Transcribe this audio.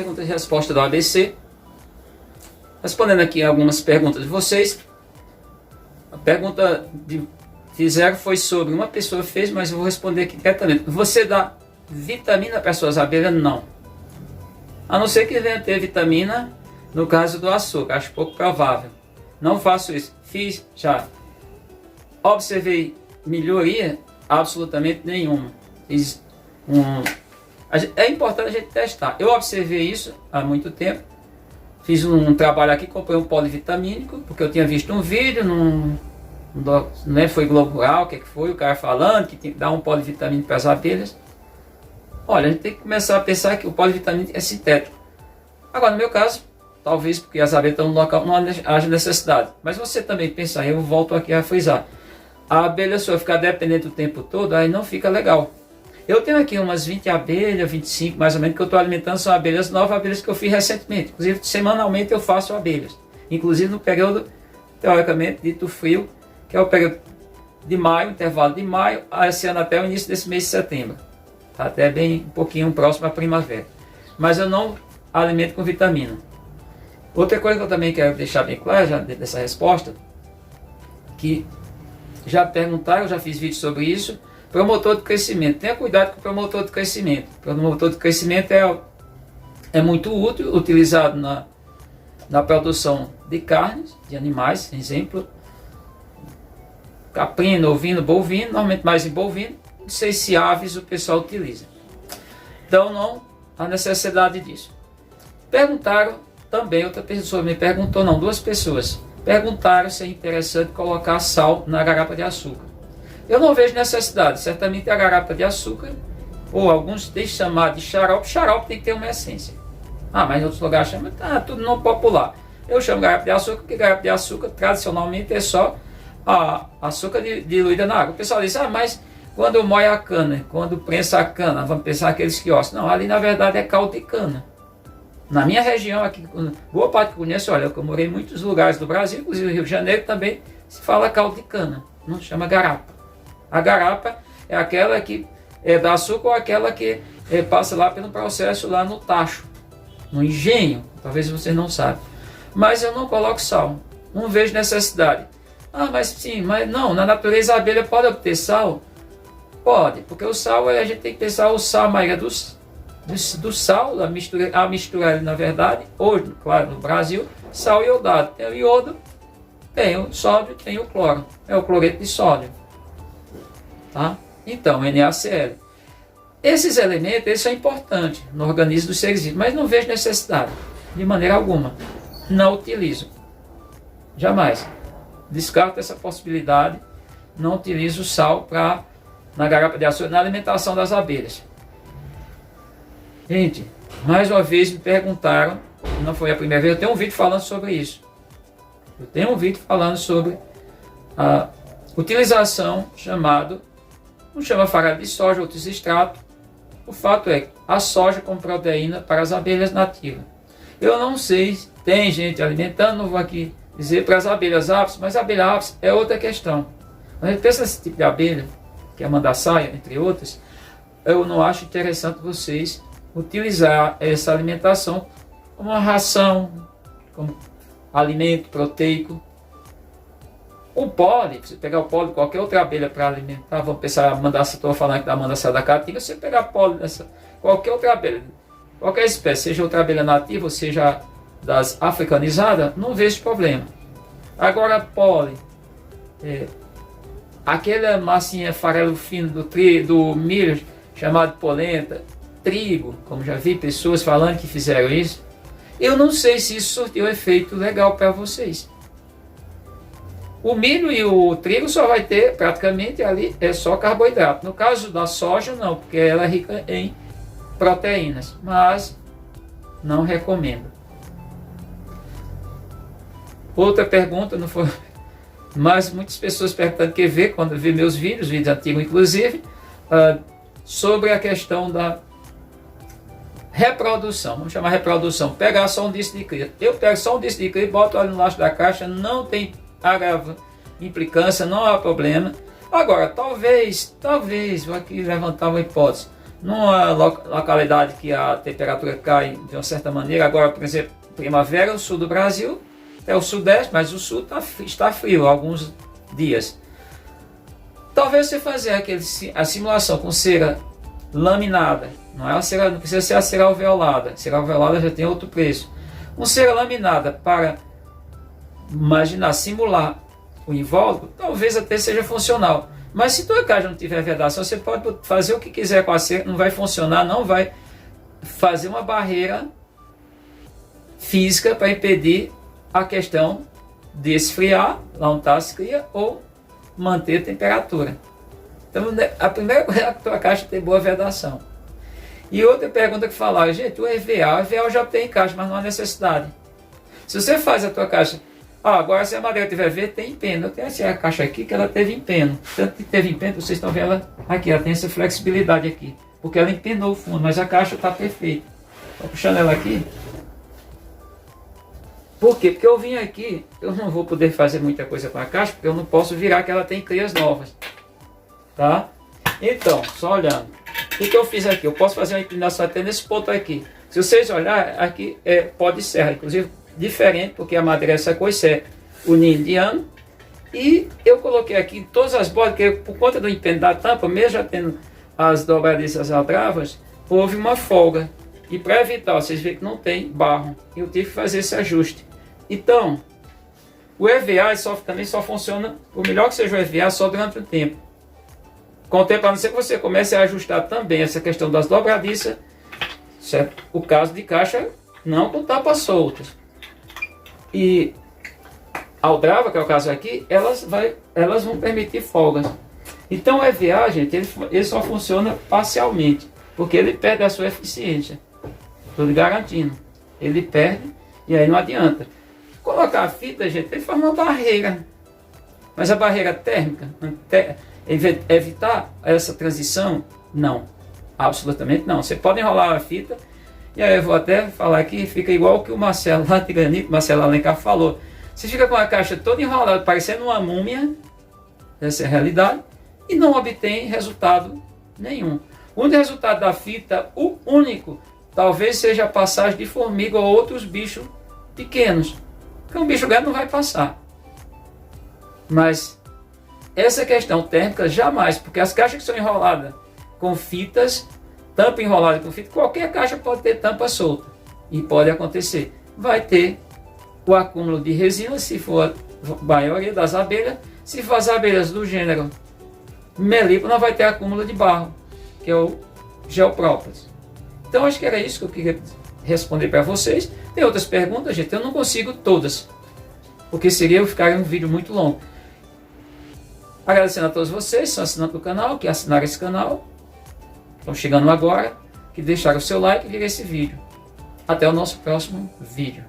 pergunta e resposta do ABC. Respondendo aqui algumas perguntas de vocês. A pergunta que fizeram foi sobre uma pessoa fez, mas eu vou responder aqui diretamente. Você dá vitamina para suas abelhas? Não. A não ser que venha ter vitamina no caso do açúcar. Acho pouco provável. Não faço isso. Fiz já. Observei melhoria? Absolutamente nenhuma. É importante a gente testar. Eu observei isso há muito tempo. Fiz um trabalho aqui, comprei um polivitamínico, porque eu tinha visto um vídeo, né, foi Globo Rural, o que foi, o cara falando que tem que dar um polivitamínico para as abelhas. Olha, a gente tem que começar a pensar que o polivitamínico é sintético. Agora, no meu caso, talvez porque as abelhas estão no local, não haja necessidade. Mas você também pensar, eu volto aqui a frisar. A abelha sua ficar dependente o tempo todo, aí não fica legal. Eu tenho aqui umas 20 abelhas, 25 mais ou menos, que eu estou alimentando, são abelhas novas, abelhas que eu fiz recentemente. Inclusive, semanalmente eu faço abelhas. Inclusive no período, teoricamente, dito frio, que é o período de maio, intervalo de maio, esse ano até o início desse mês de setembro. Até bem um pouquinho próximo à primavera. Mas eu não alimento com vitamina. Outra coisa que eu também quero deixar bem claro, já dentro dessa resposta, que já perguntaram, eu já fiz vídeo sobre isso. Promotor de crescimento. Tenha cuidado com o promotor de crescimento. O promotor de crescimento é muito útil, utilizado na produção de carnes, de animais, exemplo, caprino, ovino, bovino, normalmente mais em bovino, não sei se aves o pessoal utiliza. Então não há necessidade disso. Perguntaram também, outra pessoa me perguntou, não, duas pessoas, perguntaram se é interessante colocar sal na garrafa de açúcar. Eu não vejo necessidade. Certamente a garrafa de açúcar, ou alguns deixam chamar de xarope. Xarope tem que ter uma essência. Ah, mas em outros lugares chamam, tudo não popular. Eu chamo garrafa de açúcar porque garrafa de açúcar tradicionalmente é só a açúcar diluída na água. O pessoal diz, mas quando eu moio a cana, quando prensa a cana, vamos pensar aqueles quiosques. Não, ali na verdade é caldo de cana. Na minha região aqui, boa parte que conheço, olha, eu morei em muitos lugares do Brasil, inclusive no Rio de Janeiro também se fala caldo de cana, não se chama garapa. A garapa é aquela que é da açúcar ou aquela que passa lá pelo processo lá no tacho, no engenho, talvez você não saiba. Mas eu não coloco sal, não vejo necessidade. Ah, mas sim, mas não, na natureza a abelha pode obter sal? Pode, porque o sal, a gente tem que pensar o sal, a maioria do sal, a mistura na verdade, hoje, claro, no Brasil, sal e iodado. Tem o iodo, tem o sódio, tem o cloro, é o cloreto de sódio. Tá? Então, NaCl. Esses elementos, eles são importantes no organismo dos seres vivos, mas não vejo necessidade, de maneira alguma. Não utilizo. Jamais. Descarto essa possibilidade. Não utilizo o sal na garrafa de açúcar, na alimentação das abelhas. Gente, mais uma vez me perguntaram, não foi a primeira vez, eu tenho um vídeo falando sobre isso. Eu tenho um vídeo falando sobre a utilização não chama farelo de soja, outros extratos. O fato é que a soja como proteína para as abelhas nativas. Eu não sei, tem gente alimentando, não vou aqui dizer para as abelhas ápis, mas a abelha ápis é outra questão. Quando a gente pensa nesse tipo de abelha, que é a mandaçaia, entre outras, eu não acho interessante vocês utilizar essa alimentação como uma ração, como alimento proteico. O pólen, você pegar o pólen de qualquer outra abelha para alimentar, vamos pensar, estou falando aqui da mandaçaia da caatinga, você pegar pólen dessa, qualquer outra abelha, qualquer espécie, seja outra abelha nativa, ou seja das africanizadas, não vejo problema. Agora pólen, aquela massinha farelo fino do milho, chamado polenta, trigo, como já vi pessoas falando que fizeram isso, eu não sei se isso surtiu efeito legal para vocês. O milho e o trigo só vai ter, praticamente, ali é só carboidrato. No caso da soja, não, porque ela é rica em proteínas, mas não recomendo. Outra pergunta, não foi, mas muitas pessoas perguntando que vê, quando vê meus vídeos antigos inclusive, sobre a questão da reprodução. Vamos chamar reprodução. Pegar só um disco de cria. Eu pego só um disco de cria, boto ali no laço da caixa, não tem implicância, não há problema. Agora, talvez, vou aqui levantar uma hipótese, numa localidade que a temperatura cai de uma certa maneira. Agora, por exemplo, primavera, o sul do Brasil, é o sudeste, mas o sul está frio alguns dias. Talvez você fazer a simulação com cera laminada, não precisa ser a cera alveolada. Cera alveolada já tem outro preço. Com cera laminada para simular o invólucro, talvez até seja funcional. Mas se tua caixa não tiver vedação, você pode fazer o que quiser com a cera, não vai funcionar, não vai fazer uma barreira física para impedir a questão de esfriar, lá onde está a cria, ou manter a temperatura. Então, a primeira coisa é que a tua caixa tem boa vedação. E outra pergunta que falaram, gente, o EVA eu já tenho em caixa, mas não há necessidade. Se você faz a tua caixa, agora se a madeira tiver verde, tem empeno. Eu tenho essa caixa aqui que ela teve empeno. Tanto que teve empeno, vocês estão vendo ela aqui, ela tem essa flexibilidade aqui, porque ela empenou o fundo, mas a caixa está perfeita. Estou puxando ela aqui. Por quê? Porque eu vim aqui, eu não vou poder fazer muita coisa com a caixa, porque eu não posso virar que ela tem crias novas. Tá? Então, só olhando. O que eu fiz aqui? Eu posso fazer uma inclinação até nesse ponto aqui. Se vocês olharem, aqui é pó de serra, inclusive diferente, porque a madeira é essa coisa, é o ninho indiano. E eu coloquei aqui em todas as bordas, porque por conta do empeno da tampa, mesmo já tendo as dobradiças aldravas, houve uma folga. E para evitar, vocês veem que não tem barro, eu tive que fazer esse ajuste. Então, o EVA também só funciona, o melhor que seja o EVA, só durante o tempo. Com o tempo, a não ser que você comece a ajustar também essa questão das dobradiças, certo? O caso de caixa não com tapas soltas. E aldrava, que é o caso aqui, elas vão permitir folgas. Então o EVA, gente, ele só funciona parcialmente, porque ele perde a sua eficiência. Estou lhe garantindo. Ele perde e aí não adianta. Colocar a fita, gente, ele faz uma barreira. Mas a barreira térmica, evitar essa transição, não. Absolutamente não. Você pode enrolar a fita, e aí eu vou até falar que fica igual o que o Marcelo lá de Granito, Marcelo Alencar falou. Você fica com a caixa toda enrolada, parecendo uma múmia, essa é a realidade, e não obtém resultado nenhum. O único resultado da fita, o único, talvez seja a passagem de formiga ou outros bichos pequenos. Porque um bicho grande não vai passar. Mas essa questão térmica jamais, porque as caixas que são enroladas com fitas, tampa enrolada com fita, qualquer caixa pode ter tampa solta. E pode acontecer. Vai ter o acúmulo de resina, se for a maioria das abelhas. Se for as abelhas do gênero Melípona, vai ter acúmulo de barro, que é o Geoprópolis. Então acho que era isso que eu queria responder para vocês. Tem outras perguntas, gente, eu não consigo todas, porque seria eu ficar em um vídeo muito longo. Agradecendo a todos vocês que estão assinando o canal, que assinaram esse canal, estão chegando agora, que deixaram o seu like e viram esse vídeo. Até o nosso próximo vídeo.